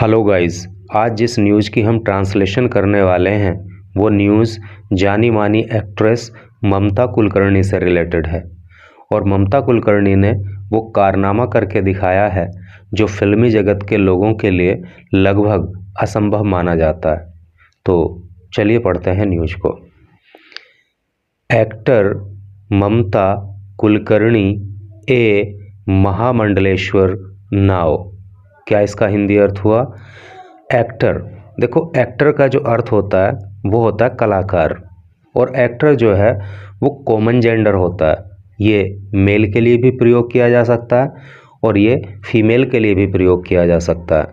Hello guys, आज जिस news की हम ट्रांसलेशन करने वाले हैं वो न्यूज़ जानी मानी एक्ट्रेस ममता कुलकर्णी से रिलेटेड है। और ममता कुलकर्णी ने वो कारनामा करके दिखाया है जो फिल्मी जगत के लोगों के लिए लगभग असंभव माना जाता है। तो चलिए पढ़ते हैं न्यूज़ को। एक्टर ममता कुलकर्णी ए महामंडलेश्वर नाव। क्या इसका हिंदी अर्थ हुआ? एक्टर। देखो, एक्टर का जो अर्थ होता है वो होता है कलाकार, और एक्टर जो है वो कॉमन जेंडर होता है। ये मेल के लिए भी प्रयोग किया जा सकता है और ये फीमेल के लिए भी प्रयोग किया जा सकता है।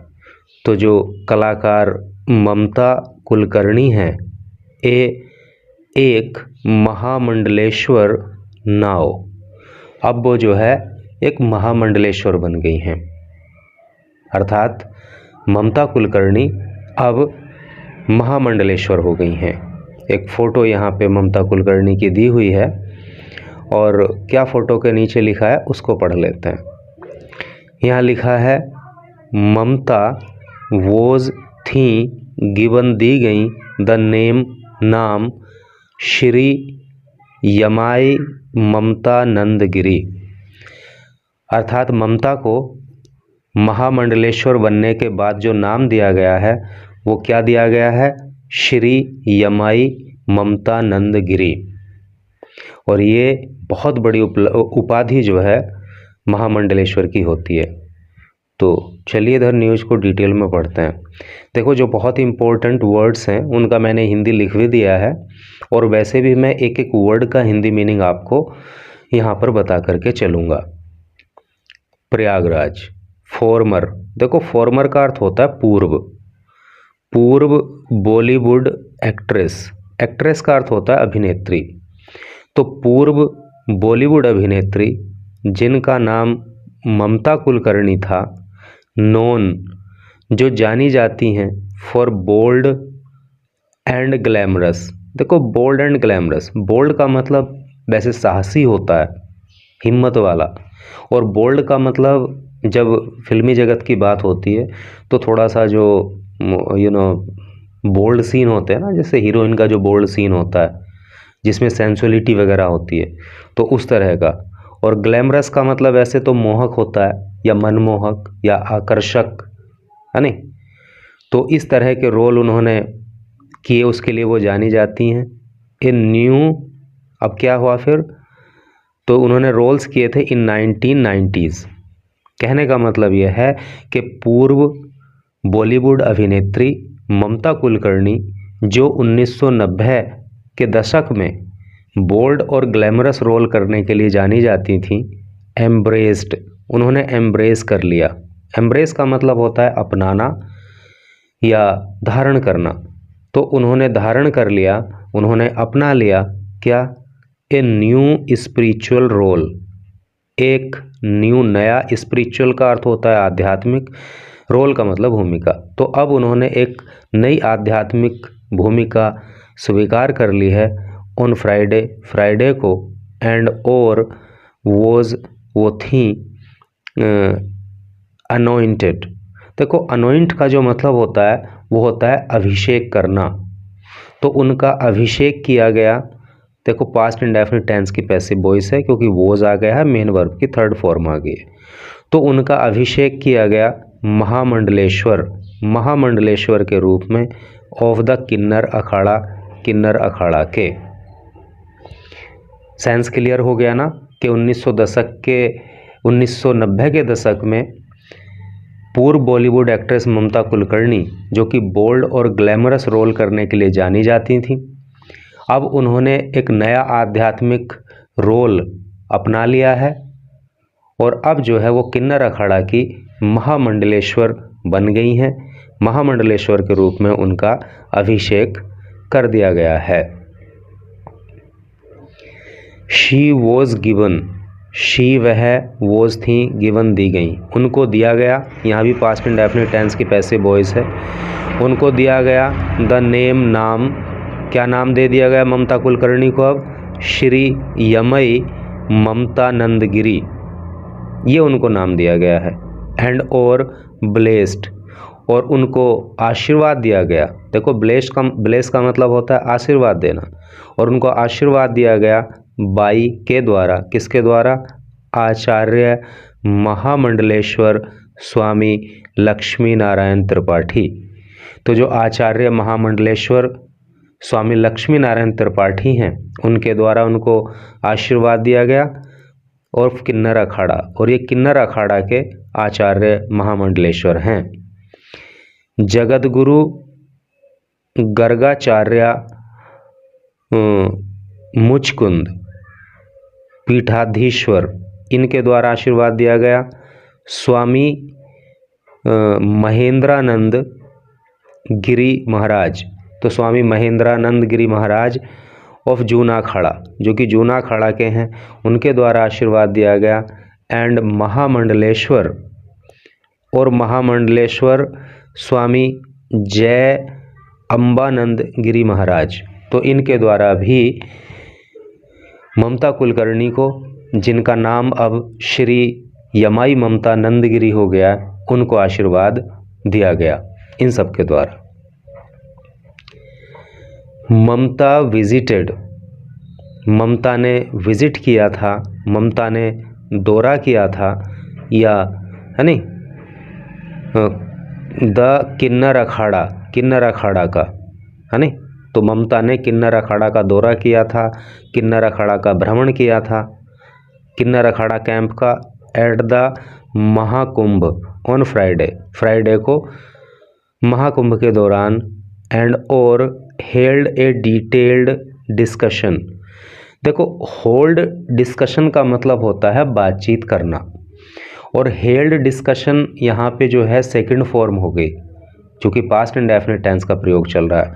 तो जो कलाकार ममता कुलकर्णी हैं, एक महामंडलेश्वर नाव, अब वो जो है एक महामंडलेश्वर बन गई हैं। अर्थात ममता कुलकर्णी अब महामंडलेश्वर हो गई हैं। एक फ़ोटो यहाँ पे ममता कुलकर्णी की दी हुई है, और क्या फ़ोटो के नीचे लिखा है उसको पढ़ लेते हैं। यहाँ लिखा है, ममता वोज थी गिवन दी गई द नेम नाम श्री यमाई ममता नंदगिरी। अर्थात ममता को महामंडलेश्वर बनने के बाद जो नाम दिया गया है वो क्या दिया गया है? श्री यमाई ममता नंदगिरी। और ये बहुत बड़ी उपाधि जो है महामंडलेश्वर की होती है। तो चलिए इधर न्यूज़ को डिटेल में पढ़ते हैं। देखो, जो बहुत इंपॉर्टेंट वर्ड्स हैं उनका मैंने हिंदी लिख भी दिया है, और वैसे भी मैं एक एक वर्ड का हिंदी मीनिंग आपको यहाँ पर बता करके चलूँगा। प्रयागराज। फॉर्मर। देखो, फॉर्मर का अर्थ होता है पूर्व बॉलीवुड एक्ट्रेस। एक्ट्रेस का अर्थ होता है अभिनेत्री। तो पूर्व बॉलीवुड अभिनेत्री जिनका नाम ममता कुलकर्णी था, नोन, जो जानी जाती हैं फॉर बोल्ड एंड ग्लैमरस। देखो, बोल्ड एंड ग्लैमरस, बोल्ड का मतलब वैसे साहसी होता है, हिम्मत वाला, और बोल्ड का मतलब जब फिल्मी जगत की बात होती है तो थोड़ा सा जो बोल्ड सीन होते हैं ना, जैसे हीरोइन का जो बोल्ड सीन होता है जिसमें सेंसुअलिटी वगैरह होती है, तो उस तरह का। और ग्लैमरस का मतलब ऐसे तो मोहक होता है, या मनमोहक, या आकर्षक, है नहीं? तो इस तरह के रोल उन्होंने किए, उसके लिए वो जानी जाती हैं। इन न्यू, अब क्या हुआ फिर? तो उन्होंने रोल्स किए थे इन 1990s। कहने का मतलब यह है कि पूर्व बॉलीवुड अभिनेत्री ममता कुलकर्णी जो 1990 के दशक में बोल्ड और ग्लैमरस रोल करने के लिए जानी जाती थीं, एम्ब्रेस्ड, उन्होंने एम्ब्रेस कर लिया। एम्ब्रेस का मतलब होता है अपनाना या धारण करना। तो उन्होंने धारण कर लिया, उन्होंने अपना लिया क्या? A new spiritual role. एक न्यू, नया, स्पिरिचुअल का अर्थ होता है आध्यात्मिक, रोल का मतलब भूमिका। तो अब उन्होंने एक नई आध्यात्मिक भूमिका स्वीकार कर ली है ऑन फ्राइडे को, एंड और वो थी अनॉइंटेड। देखो, अनॉइंट का जो मतलब होता है वो होता है अभिषेक करना। तो उनका अभिषेक किया गया। देखो, पास्ट इंडेफिनिट टेंस की पैसिव वॉइस है क्योंकि वोज आ गया है, मेन वर्ब की थर्ड फॉर्म आ गई है। तो उनका अभिषेक किया गया महामंडलेश्वर के रूप में ऑफ द किन्नर अखाड़ा के। सेंस क्लियर हो गया ना कि 1990 के दशक में पूर्व बॉलीवुड एक्ट्रेस ममता कुलकर्णी, जो कि बोल्ड और ग्लैमरस रोल करने के लिए जानी जाती थी, अब उन्होंने एक नया आध्यात्मिक रोल अपना लिया है, और अब जो है वो किन्नर अखाड़ा की महामंडलेश्वर बन गई हैं। महामंडलेश्वर के रूप में उनका अभिषेक कर दिया गया है। शी वॉज गिवन, शी वह, वॉज थी, गिवन दी गई, उनको दिया गया। यहाँ भी पास्ट इंडेफिनिट टेंस की पैसिव वॉइस है। उनको दिया गया द नेम, नाम, क्या नाम दे दिया गया ममता कुलकर्णी को? अब श्री यमई ममता नंदगिरी, ये उनको नाम दिया गया है। एंड और ब्लेस्ड, और उनको आशीर्वाद दिया गया। देखो ब्लेस का मतलब होता है आशीर्वाद देना, और उनको आशीर्वाद दिया गया बाई के द्वारा। किसके द्वारा? आचार्य महामंडलेश्वर स्वामी लक्ष्मी नारायण त्रिपाठी। तो जो आचार्य महामंडलेश्वर स्वामी लक्ष्मी नारायण त्रिपाठी हैं, उनके द्वारा उनको आशीर्वाद दिया गया। और किन्नर अखाड़ा, और ये किन्नर अखाड़ा के आचार्य महामंडलेश्वर हैं। जगत गुरु गर्गाचार्य मुचकुंद पीठाधीश्वर, इनके द्वारा आशीर्वाद दिया गया। स्वामी महेंद्रानंद गिरी महाराज, तो स्वामी महेंद्रानंद गिरी महाराज ऑफ जूनाखाड़ा, जो कि जूनाखाड़ा के हैं, उनके द्वारा आशीर्वाद दिया गया। एंड महामंडलेश्वर, और महामंडलेश्वर स्वामी जय अम्बानंद गिरी महाराज, तो इनके द्वारा भी ममता कुलकर्णी को, जिनका नाम अब श्री यमाई ममता नंदगिरी हो गया, उनको आशीर्वाद दिया गया इन सब के द्वारा। ममता विजिटेड, ममता ने विजिट किया था, ममता ने दौरा किया था, या है नहीं, द किन्नर अखाड़ा, किन्नर अखाड़ा का, है नहीं, तो ममता ने किन्नर अखाड़ा का दौरा किया था, किन्नर अखाड़ा का भ्रमण किया था, किन्नर अखाड़ा कैंप का, at the Mahakumbh on Friday, Friday को महाकुंभ के दौरान, एंड और हेल्ड ए डिटेल्ड डिस्कशन। देखो, होल्ड डिस्कशन का मतलब होता है बातचीत करना, और हेल्ड डिस्कशन यहाँ पे जो है सेकंड फॉर्म हो गई, क्योंकि पास्ट इंडेफिनिट टेंस का प्रयोग चल रहा है।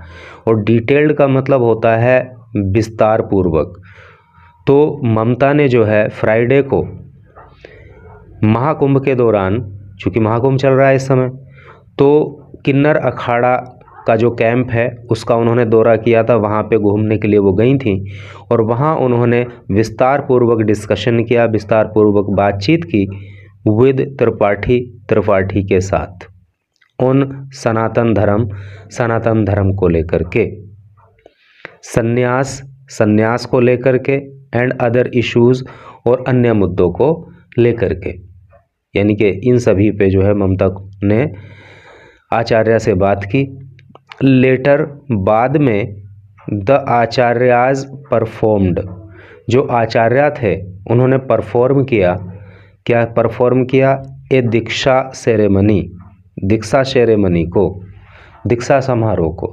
और डिटेल्ड का मतलब होता है विस्तार पूर्वक। तो ममता ने जो है फ्राइडे को महाकुंभ के दौरान, चूँकि महाकुंभ चल रहा है इस समय, तो किन्नर अखाड़ा का जो कैंप है उसका उन्होंने दौरा किया था, वहाँ पे घूमने के लिए वो गई थी, और वहाँ उन्होंने विस्तार पूर्वक डिस्कशन किया, विस्तार पूर्वक बातचीत की विद त्रिपाठी के साथ, उन सनातन धर्म को लेकर के, संन्यास को लेकर के, एंड अदर इश्यूज, और अन्य मुद्दों को लेकर के, यानी कि इन सभी पे जो है ममता ने आचार्य से बात की। लेटर, बाद में, द आचार्याज परफॉर्म्ड, जो आचार्य थे उन्होंने परफॉर्म किया, क्या परफॉर्म किया? ए दीक्षा सेरेमनी, दीक्षा सेरेमनी को, दीक्षा समारोह को,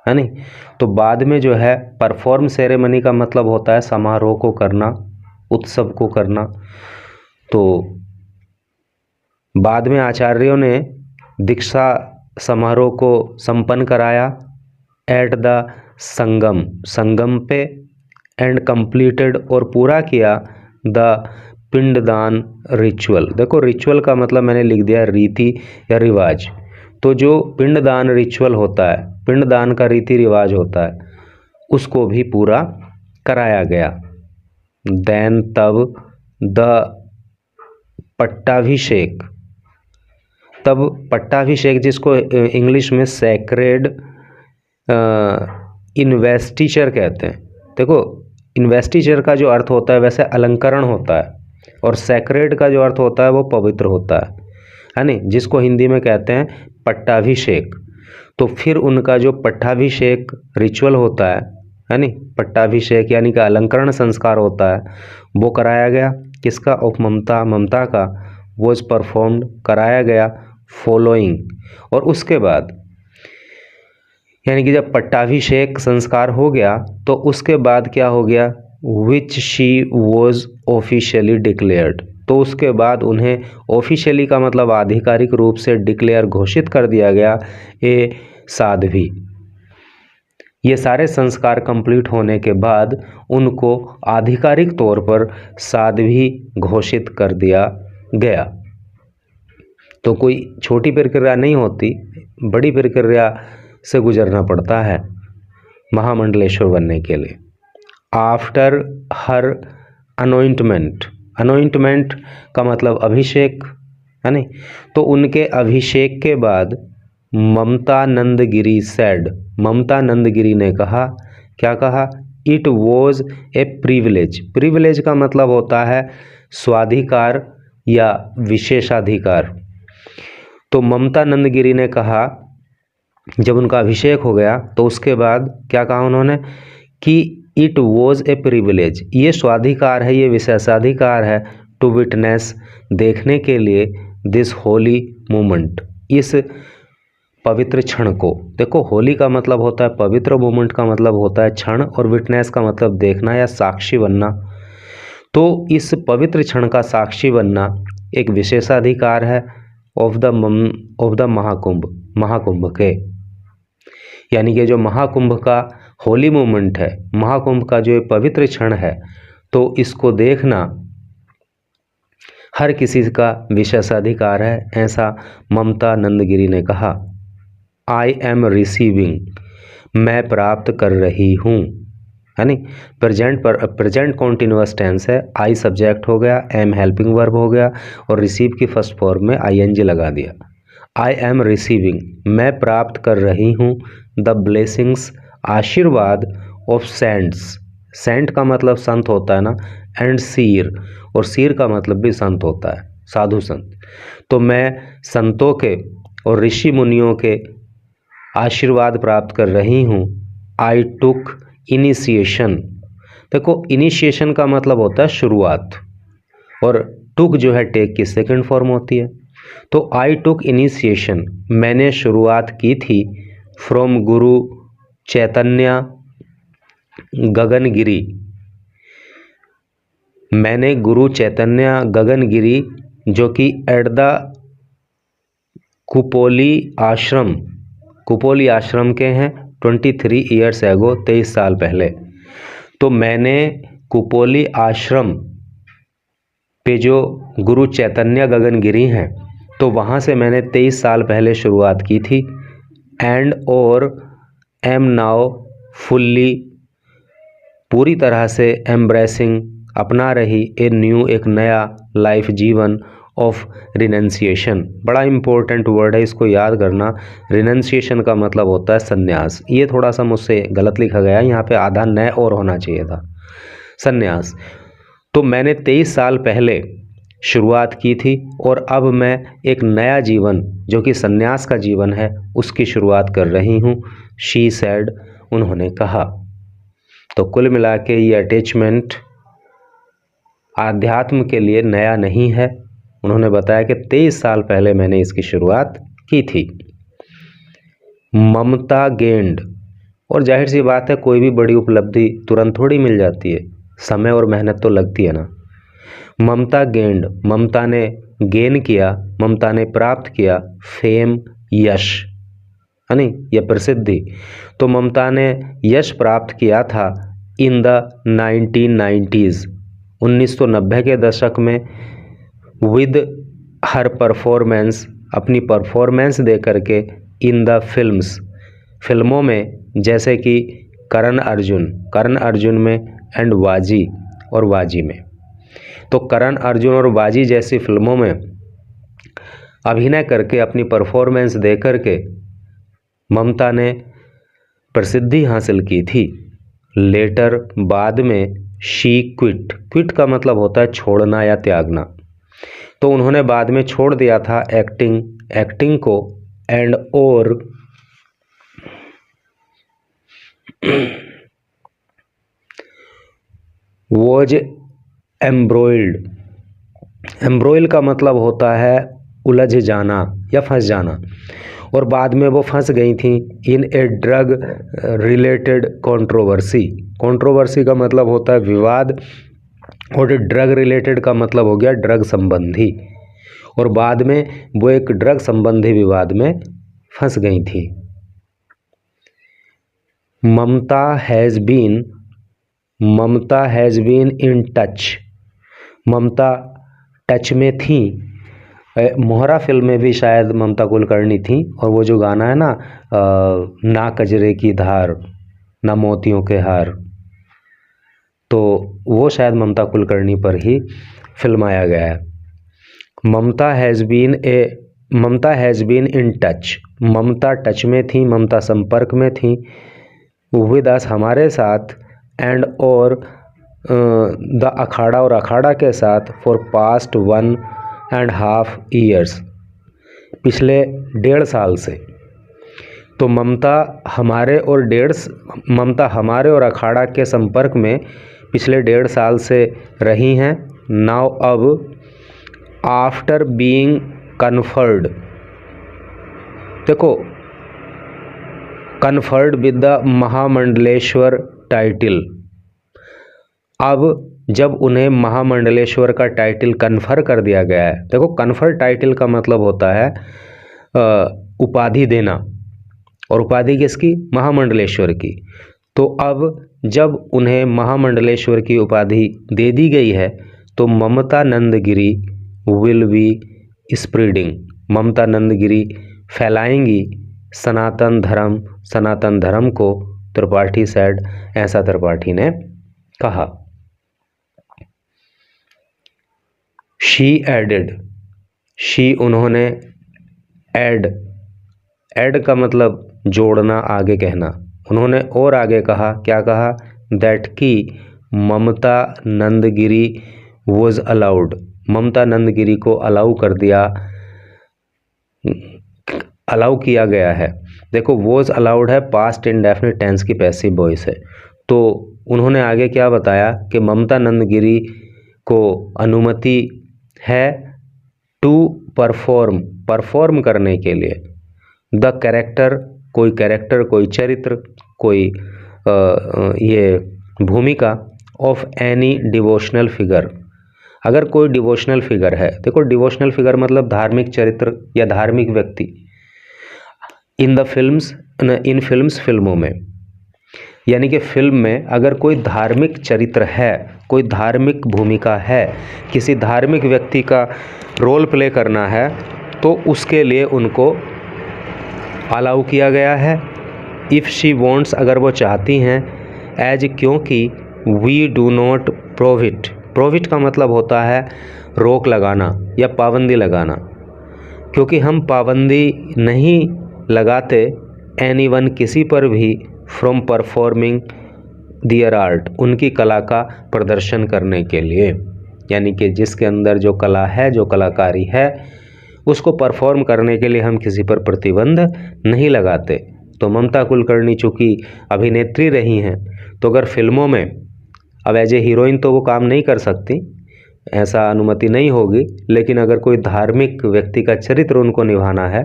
है नहीं। तो बाद में जो है परफॉर्म सेरेमनी का मतलब होता है समारोह को करना, उत्सव को करना। तो बाद में आचार्यों ने दीक्षा समारोह को संपन्न कराया एट द संगम पे, एंड कंप्लीटेड, और पूरा किया द पिंडदान रिचुअल। देखो, रिचुअल का मतलब मैंने लिख दिया रीति या रिवाज। तो जो पिंडदान रिचुअल होता है, पिंडदान का रीति रिवाज होता है, उसको भी पूरा कराया गया। देन तब द पट्टाभिषेक, तब पट्टाभिषेक, जिसको इंग्लिश में सैक्रेड इन्वेस्टिचर कहते हैं। देखो, इन्वेस्टिचर का जो अर्थ होता है वैसे अलंकरण होता है, और सैक्रेड का जो अर्थ होता है वो पवित्र होता है नहीं, जिसको हिंदी में कहते हैं पट्टाभिषेक। तो फिर उनका जो पट्टाभिषेक रिचुअल होता है नहीं, पट्टाभिषेक यानी कि अलंकरण संस्कार होता है, वो कराया गया। किसका? ऑफ ममता का वॉज परफॉर्म्ड, कराया गया। फॉलोइंग, और उसके बाद, यानी कि जब पट्टाभिषेक संस्कार हो गया तो उसके बाद क्या हो गया? Which she was officially declared, तो उसके बाद उन्हें ऑफिशियली का मतलब आधिकारिक रूप से डिक्लेयर, घोषित कर दिया गया, ए साध्वी। ये सारे संस्कार कंप्लीट होने के बाद उनको आधिकारिक तौर पर साध्वी घोषित कर दिया गया। तो कोई छोटी प्रक्रिया नहीं होती, बड़ी प्रक्रिया से गुजरना पड़ता है महामंडलेश्वर बनने के लिए। आफ्टर हर अनोइंटमेंट, का मतलब अभिषेक, है नहीं, तो उनके अभिषेक के बाद ममता नंदगिरी सेड, ममता नंदगिरी ने कहा, क्या कहा? It was a privilege. Privilege का मतलब होता है स्वाधिकार या विशेषाधिकार। तो ममता नंदगिरी ने कहा, जब उनका अभिषेक हो गया तो उसके बाद क्या कहा उन्होंने कि इट वॉज ए प्रिविलेज, ये स्वाधिकार है, ये विशेषाधिकार है, टू विटनेस, देखने के लिए, दिस होली मोमेंट, इस पवित्र क्षण को। देखो, होली का मतलब होता है पवित्र, मोमेंट का मतलब होता है क्षण, और विटनेस का मतलब देखना या साक्षी बनना। तो इस पवित्र क्षण का साक्षी बनना एक विशेषाधिकार है ऑफ द महाकुंभ के, यानी कि जो महाकुंभ का होली मोमेंट है, महाकुंभ का जो पवित्र क्षण है, तो इसको देखना हर किसी का विशेषाधिकार है, ऐसा ममता नंदगिरी ने कहा। आई एम रिसीविंग, मैं प्राप्त कर रही हूँ, यानी प्रेजेंट कॉन्टिन्यूअस टेंस है। आई सब्जेक्ट हो गया, एम हेल्पिंग वर्ब हो गया, और रिसीव की फर्स्ट फॉर्म में आईएनजी लगा दिया। आई एम रिसीविंग, मैं प्राप्त कर रही हूँ, द ब्लेसिंग्स, आशीर्वाद, ऑफ सेंट्स, सेंट का मतलब संत होता है ना, एंड सीर, और सीर का मतलब भी संत होता है, साधु संत। तो मैं संतों के और ऋषि मुनियों के आशीर्वाद प्राप्त कर रही हूँ। आई टुक इनिशिएशन, देखो इनिशिएशन का मतलब होता है शुरुआत, और टुक जो है टेक की सेकंड फॉर्म होती है। तो आई टुक इनिशिएशन, मैंने शुरुआत की थी, फ्रॉम गुरु चैतन्य गगनगिरी, मैंने गुरु चैतन्य गगनगिरी जो कि एट द कुपोली आश्रम के हैं, 23 ईयर्स एगो, 23 साल पहले। तो मैंने कुपोली आश्रम पे जो गुरु चैतन्य गगनगिरी हैं, तो वहाँ से मैंने 23 साल पहले शुरुआत की थी। एंड और एम नाउ फुल्ली, पूरी तरह से, एम्ब्रेसिंग, अपना रही, ए न्यू, एक नया, लाइफ, जीवन, ऑफ रिनेंसिएशन, बड़ा इंपॉर्टेंट वर्ड है, इसको याद करना। रिनेंसिएशन का मतलब होता है संन्यास। ये थोड़ा सा मुझसे गलत लिखा गया है, यहाँ पे आधा नए और होना चाहिए था, संन्यास। तो मैंने 23 साल पहले शुरुआत की थी, और अब मैं एक नया जीवन जो कि संन्यास का जीवन है उसकी शुरुआत कर रही हूँ। शी सेड, उन्होंने कहा। तो कुल मिला के ये अटैचमेंट आध्यात्म के लिए नया नहीं है। उन्होंने बताया कि 23 साल पहले मैंने इसकी शुरुआत की थी। ममता गेंड, और जाहिर सी बात है कोई भी बड़ी उपलब्धि तुरंत थोड़ी मिल जाती है, समय और मेहनत तो लगती है ना। ममता गेंड, ममता ने गेन किया, ममता ने प्राप्त किया, फेम, यश, है नी, यह प्रसिद्धि। तो ममता ने यश प्राप्त किया था इन द 1990s, 1990 के दशक में, विद हर परफॉर्मेंस, अपनी परफॉर्मेंस दे करके, इन द फिल्म्स, फिल्मों में, जैसे कि करण अर्जुन में, एंड वाजी, और वाजी में। तो करण अर्जुन और वाजी जैसी फिल्मों में अभिनय करके, अपनी परफॉर्मेंस दे करके ममता ने प्रसिद्धि हासिल की थी। लेटर, बाद में, शी क्विट का मतलब होता है छोड़ना या त्यागना। तो उन्होंने बाद में छोड़ दिया था एक्टिंग को, एंड और वॉज एम्ब्रोइल का मतलब होता है उलझ जाना या फंस जाना, और बाद में वो फंस गई थी इन ए ड्रग रिलेटेड कंट्रोवर्सी का मतलब होता है विवाद, और ड्रग रिलेटेड का मतलब हो गया ड्रग संबंधी, और बाद में वो एक ड्रग संबंधी विवाद में फंस गई थी। Mamta has been in touch, Mamta touch में थी। मोहरा फिल्म में भी शायद ममता कुलकर्णी थी, और वो जो गाना है ना कजरे की धार, ना मोतियों के हार, तो वो शायद ममता कुलकर्णी पर ही फिल्माया गया है। Mamta has been a Mamta has been in touch, Mamta touch में थी, ममता संपर्क में थी, विद अस हमारे साथ, एंड और द अखाड़ा और अखाड़ा के साथ, फॉर पास्ट 1.5 ईयर्स, पिछले 1.5 साल से। तो ममता हमारे और अखाड़ा के संपर्क में पिछले 1.5 साल से रही हैं। नाउ अब आफ्टर बीइंग कन्फर्ड, देखो conferred with the Mahamandaleshwar title, अब जब उन्हें महामंडलेश्वर का टाइटल कन्फर कर दिया गया है, देखो कन्फर टाइटल का मतलब होता है उपाधि देना, और उपाधि किसकी? महामंडलेश्वर की। तो अब जब उन्हें महामंडलेश्वर की उपाधि दे दी गई है तो ममता नंदगिरी विल बी स्प्रेडिंग, ममता नंदगिरी फैलाएंगी सनातन धर्म को, त्रिपाठी सेड, ऐसा त्रिपाठी ने कहा। शी एडेड, शी उन्होंने, एड का मतलब जोड़ना, आगे कहना, उन्होंने और आगे कहा, क्या कहा? दैट की ममता नंदगिरी वॉज अलाउड, ममता नंदगिरी को अलाउ कर दिया, अलाउ किया गया है। देखो वॉज अलाउड है, पास्ट इंडेफिनिट टेंस की पैसिव वॉइस है। तो उन्होंने आगे क्या बताया कि ममता नंदगिरी को अनुमति है टू परफॉर्म करने के लिए, द कैरेक्टर, कोई चरित्र, कोई ये भूमिका, ऑफ एनी डिवोशनल फिगर, अगर कोई डिवोशनल फिगर है, देखो डिवोशनल फिगर मतलब धार्मिक चरित्र या धार्मिक व्यक्ति, इन फिल्म्स, फिल्मों में, यानी कि फिल्म में अगर कोई धार्मिक चरित्र है, कोई धार्मिक भूमिका है, किसी धार्मिक व्यक्ति का रोल प्ले करना है, तो उसके लिए उनको अलाउ किया गया है। इफ़ शी वॉन्ट्स, अगर वो चाहती हैं, एज, क्योंकि वी डू नॉट प्रोहिबिट का मतलब होता है रोक लगाना या पाबंदी लगाना, क्योंकि हम पाबंदी नहीं लगाते एनीवन, किसी पर भी, फ्रॉम परफॉर्मिंग दियर आर्ट, उनकी कला का प्रदर्शन करने के लिए, यानी कि जिसके अंदर जो कला है, जो कलाकारी है, उसको परफॉर्म करने के लिए हम किसी पर प्रतिबंध नहीं लगाते। तो ममता कुलकर्णी चूँकि अभिनेत्री रही हैं, तो अगर फिल्मों में, अब एज ए हीरोइन तो वो काम नहीं कर सकती, ऐसा अनुमति नहीं होगी, लेकिन अगर कोई धार्मिक व्यक्ति का चरित्र उनको निभाना है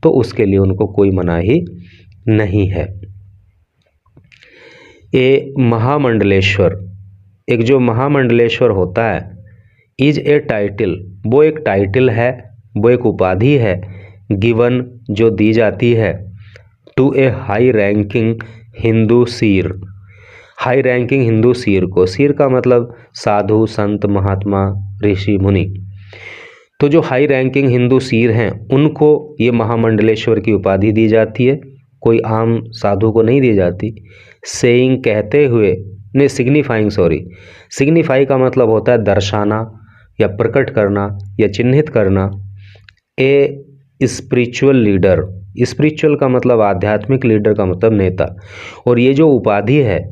तो उसके लिए उनको कोई मनाही नहीं है। ए महामंडलेश्वर, एक जो महामंडलेश्वर होता है, इज ए टाइटल, वो एक टाइटल है, वो एक उपाधि है, गिवन, जो दी जाती है, to a high ranking Hindu seer, high ranking Hindu seer को, सीर का मतलब साधु, संत, महात्मा, ऋषि, मुनि, तो जो हाई रैंकिंग हिंदू सीर हैं उनको ये महामंडलेश्वर की उपाधि दी जाती है, कोई आम साधु को नहीं दी जाती। सेइंग, कहते हुए, नहीं सिग्निफाई का मतलब होता है दर्शाना या प्रकट करना या चिन्हित करना। ए स्पिरिचुअल लीडर, स्पिरिचुअल का मतलब आध्यात्मिक, लीडर का मतलब नेता, और ये जो उपाधि है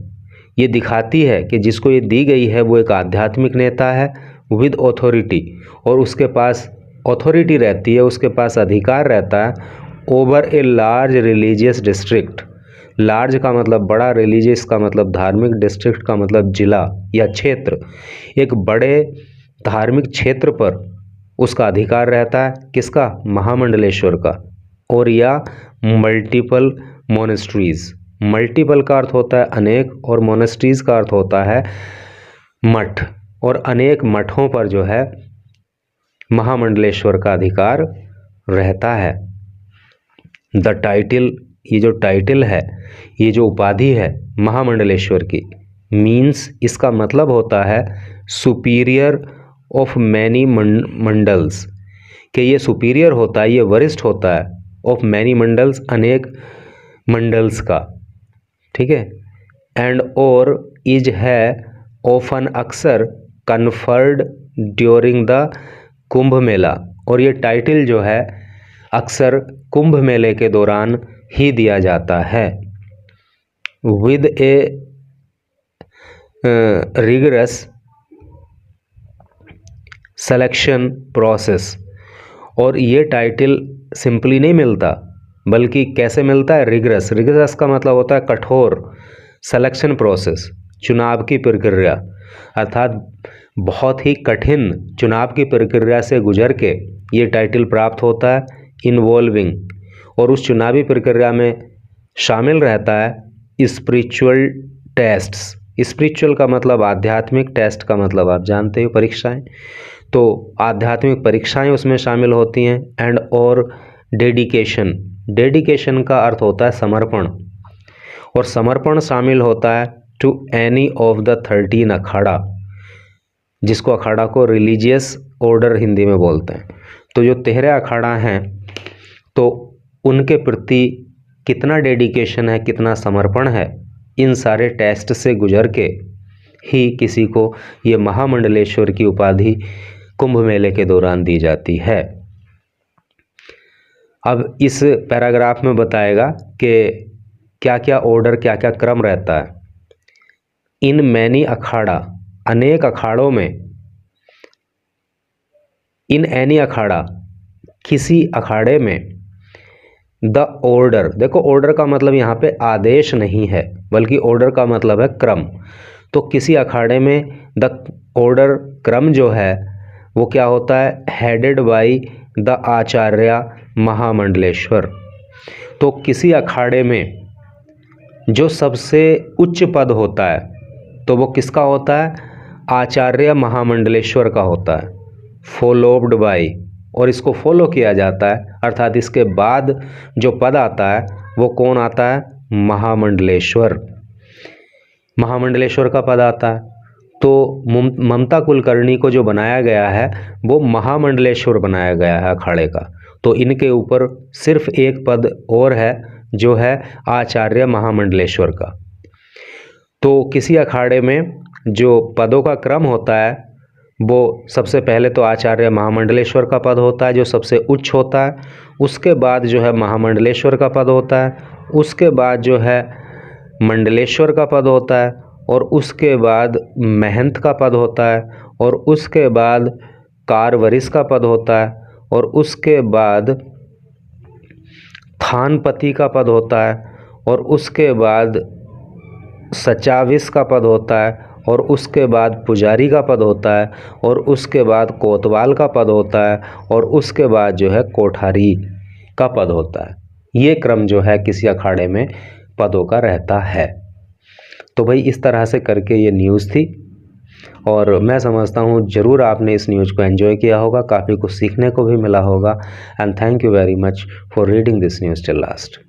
ये दिखाती है कि जिसको ये दी गई है वो एक आध्यात्मिक नेता है, विद ऑथोरिटी, और उसके पास ऑथोरिटी रहती है, उसके पास अधिकार रहता है, over a large religious district, large का मतलब बड़ा, रिलीजियस का मतलब धार्मिक, डिस्ट्रिक्ट का मतलब जिला या क्षेत्र, एक बड़े धार्मिक क्षेत्र पर उसका अधिकार रहता है, किसका? महामंडलेश्वर का। और या मल्टीपल मोनेस्ट्रीज, मल्टीपल का अर्थ होता है अनेक, और मोनेस्ट्रीज का अर्थ होता है मठ, और अनेक मठों पर जो है महामंडलेश्वर का अधिकार रहता है। द टाइटल, ये जो टाइटल है, ये जो उपाधि है महामंडलेश्वर की, मीन्स, इसका मतलब होता है सुपीरियर ऑफ मैनी मंडल्स, कि ये सुपीरियर होता है, ये वरिष्ठ होता है, ऑफ मैनी मंडल्स, अनेक मंडल्स का, ठीक है। एंड और इज है ऑफन, अक्सर, conferred during the Kumbh Mela, और ये टाइटल जो है अक्सर कुंभ मेले के दौरान ही दिया जाता है। With A rigorous selection process, और ये टाइटल सिंपली नहीं मिलता, बल्कि कैसे मिलता है? रिगरस। रिगरस का मतलब होता है कठोर, सिलेक्शन प्रोसेस चुनाव की प्रक्रिया, अर्थात बहुत ही कठिन चुनाव की प्रक्रिया से गुजर के ये टाइटल प्राप्त होता है। इन्वॉल्विंग, और उस चुनावी प्रक्रिया में शामिल रहता है स्पिरिचुअल टेस्ट्स। स्पिरिचुअल का मतलब आध्यात्मिक, टेस्ट का मतलब आप जानते हो परीक्षाएं, तो आध्यात्मिक परीक्षाएं उसमें शामिल होती हैं। एंड और डेडिकेशन, डेडिकेशन का अर्थ होता है समर्पण, और समर्पण शामिल होता है टू एनी ऑफ द 13 अखाड़ा, जिसको अखाड़ा को रिलीजियस ऑर्डर हिंदी में बोलते हैं। तो जो 13 अखाड़ा हैं, तो उनके प्रति कितना डेडिकेशन है, कितना समर्पण है, इन सारे टेस्ट से गुजर के ही किसी को ये महामंडलेश्वर की उपाधि कुंभ मेले के दौरान दी जाती है। अब इस पैराग्राफ में बताएगा कि क्या क्या ऑर्डर, क्या क्या क्रम रहता है। इन मैनी अखाड़ा, अनेक अखाड़ों में, इन एनी अखाड़ा, किसी अखाड़े में, द ऑर्डर, देखो ऑर्डर का मतलब यहाँ पे आदेश नहीं है, बल्कि ऑर्डर का मतलब है क्रम। तो किसी अखाड़े में द ऑर्डर, क्रम जो है वो क्या होता है? हेडेड बाय द आचार्य महामंडलेश्वर। तो किसी अखाड़े में जो सबसे उच्च पद होता है, तो वो किसका होता है? आचार्य महामंडलेश्वर का होता है। फॉलोड बाय, और इसको फॉलो किया जाता है, अर्थात इसके बाद जो पद आता है वो कौन आता है? महामंडलेश्वर। महामंडलेश्वर का पद आता है। तो ममता कुलकर्णी को जो बनाया गया है वो महामंडलेश्वर बनाया गया है अखाड़े का। तो इनके ऊपर सिर्फ एक पद और है, जो है आचार्य महामंडलेश्वर का। तो किसी अखाड़े में जो पदों का क्रम होता है वो सबसे पहले तो आचार्य महामंडलेश्वर का पद होता है, जो सबसे उच्च होता है। उसके बाद जो है महामंडलेश्वर का पद होता है। उसके बाद जो है मंडलेश्वर का पद होता है, और उसके बाद महंत का पद होता है, और उसके बाद कारवरिश का पद होता है, और उसके बाद थानपति का पद होता है, और उसके बाद सचाविस का पद होता है, और उसके बाद पुजारी का पद होता है, और उसके बाद कोतवाल का पद होता है, और उसके बाद जो है कोठारी का पद होता है। ये क्रम जो है किसी अखाड़े में पदों का रहता है। तो भाई इस तरह से करके ये न्यूज़ थी, और मैं समझता हूँ ज़रूर आपने इस न्यूज़ को एंजॉय किया होगा, काफ़ी कुछ सीखने को भी मिला होगा। And thank you very much for reading this news till last.